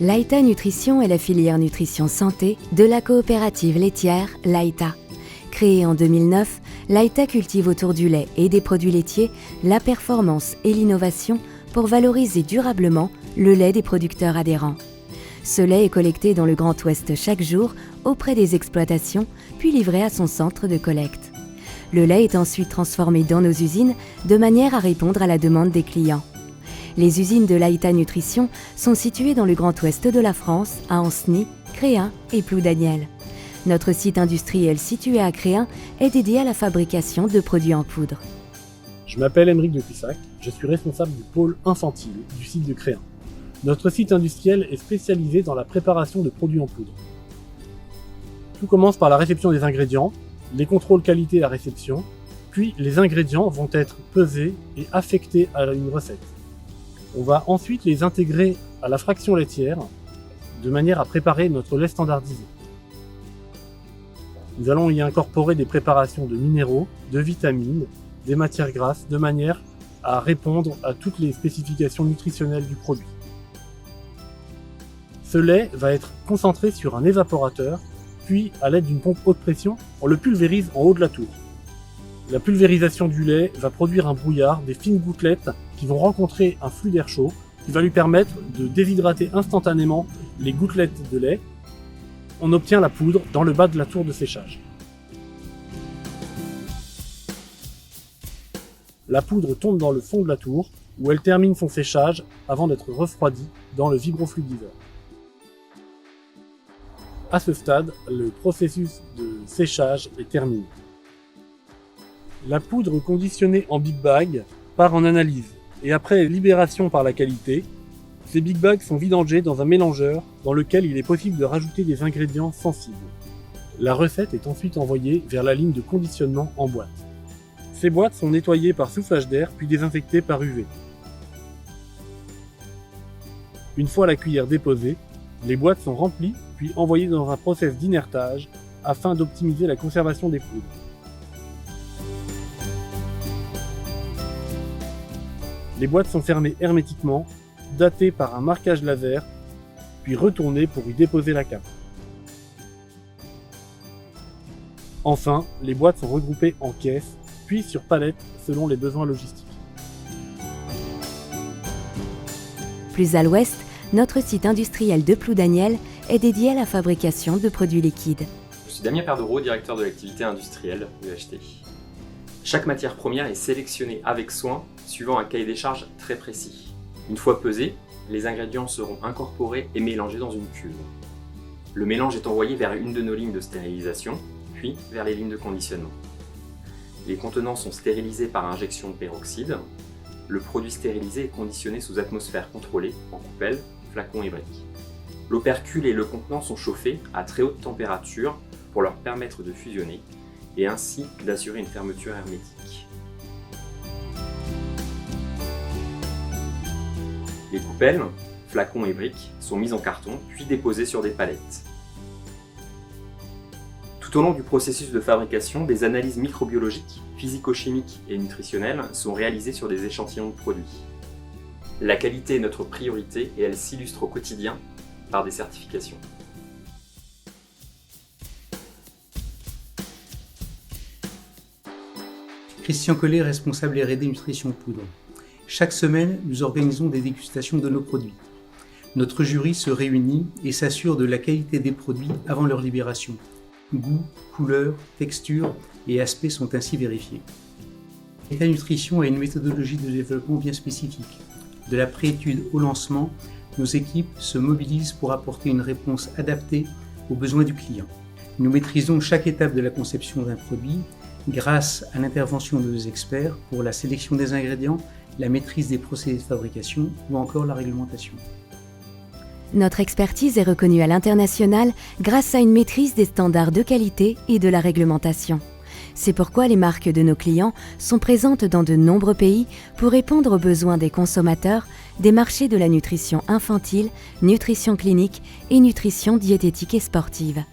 L'Aïta Nutrition est la filière nutrition santé de la coopérative laitière l'Aïta. Créée en 2009, l'Aïta cultive autour du lait et des produits laitiers la performance et l'innovation pour valoriser durablement le lait des producteurs adhérents. Ce lait est collecté dans le Grand Ouest chaque jour auprès des exploitations, puis livré à son centre de collecte. Le lait est ensuite transformé dans nos usines de manière à répondre à la demande des clients. Les usines de l'Aïta Nutrition sont situées dans le Grand Ouest de la France, à Ancenis, Créin et Ploudaniel. Notre site industriel situé à Créin est dédié à la fabrication de produits en poudre. Je m'appelle Aymeric de Cussac, je suis responsable du pôle infantile du site de Créin. Notre site industriel est spécialisé dans la préparation de produits en poudre. Tout commence par la réception des ingrédients, les contrôles qualité à la réception, puis les ingrédients vont être pesés et affectés à une recette. On va ensuite les intégrer à la fraction laitière de manière à préparer notre lait standardisé. Nous allons y incorporer des préparations de minéraux, de vitamines, des matières grasses, de manière à répondre à toutes les spécifications nutritionnelles du produit. Ce lait va être concentré sur un évaporateur, puis à l'aide d'une pompe haute pression, on le pulvérise en haut de la tour. La pulvérisation du lait va produire un brouillard, des fines gouttelettes qui vont rencontrer un flux d'air chaud, qui va lui permettre de déshydrater instantanément les gouttelettes de lait. On obtient la poudre dans le bas de la tour de séchage. La poudre tombe dans le fond de la tour, où elle termine son séchage avant d'être refroidie dans le vibrofluidiseur. À ce stade, le processus de séchage est terminé. La poudre conditionnée en big bag part en analyse et après libération par la qualité, ces big bags sont vidangés dans un mélangeur dans lequel il est possible de rajouter des ingrédients sensibles. La recette est ensuite envoyée vers la ligne de conditionnement en boîte. Ces boîtes sont nettoyées par soufflage d'air puis désinfectées par UV. Une fois la cuillère déposée, les boîtes sont remplies puis envoyées dans un process d'inertage afin d'optimiser la conservation des poudres. Les boîtes sont fermées hermétiquement, datées par un marquage laser, puis retournées pour y déposer la cape. Enfin, les boîtes sont regroupées en caisses, puis sur palettes selon les besoins logistiques. Plus à l'ouest, notre site industriel de Ploudaniel est dédié à la fabrication de produits liquides. Je suis Damien Perdereau, directeur de l'activité industrielle UHT. Chaque matière première est sélectionnée avec soin, suivant un cahier des charges très précis. Une fois pesés, les ingrédients seront incorporés et mélangés dans une cuve. Le mélange est envoyé vers une de nos lignes de stérilisation, puis vers les lignes de conditionnement. Les contenants sont stérilisés par injection de peroxyde. Le produit stérilisé est conditionné sous atmosphère contrôlée en coupelle, flacon et brique. L'opercule et le contenant sont chauffés à très haute température pour leur permettre de fusionner et ainsi d'assurer une fermeture hermétique. Les coupelles, flacons et briques sont mises en carton puis déposées sur des palettes. Tout au long du processus de fabrication, des analyses microbiologiques, physico-chimiques et nutritionnelles sont réalisées sur des échantillons de produits. La qualité est notre priorité et elle s'illustre au quotidien par des certifications. Christian Collet, responsable R&D Nutrition Poudre. Chaque semaine, nous organisons des dégustations de nos produits. Notre jury se réunit et s'assure de la qualité des produits avant leur libération. Goût, couleur, texture et aspect sont ainsi vérifiés. l'Aïta Nutrition a une méthodologie de développement bien spécifique. De la préétude au lancement, nos équipes se mobilisent pour apporter une réponse adaptée aux besoins du client. Nous maîtrisons chaque étape de la conception d'un produit grâce à l'intervention de nos experts pour la sélection des ingrédients, la maîtrise des procédés de fabrication ou encore la réglementation. Notre expertise est reconnue à l'international grâce à une maîtrise des standards de qualité et de la réglementation. C'est pourquoi les marques de nos clients sont présentes dans de nombreux pays pour répondre aux besoins des consommateurs des marchés de la nutrition infantile, nutrition clinique et nutrition diététique et sportive.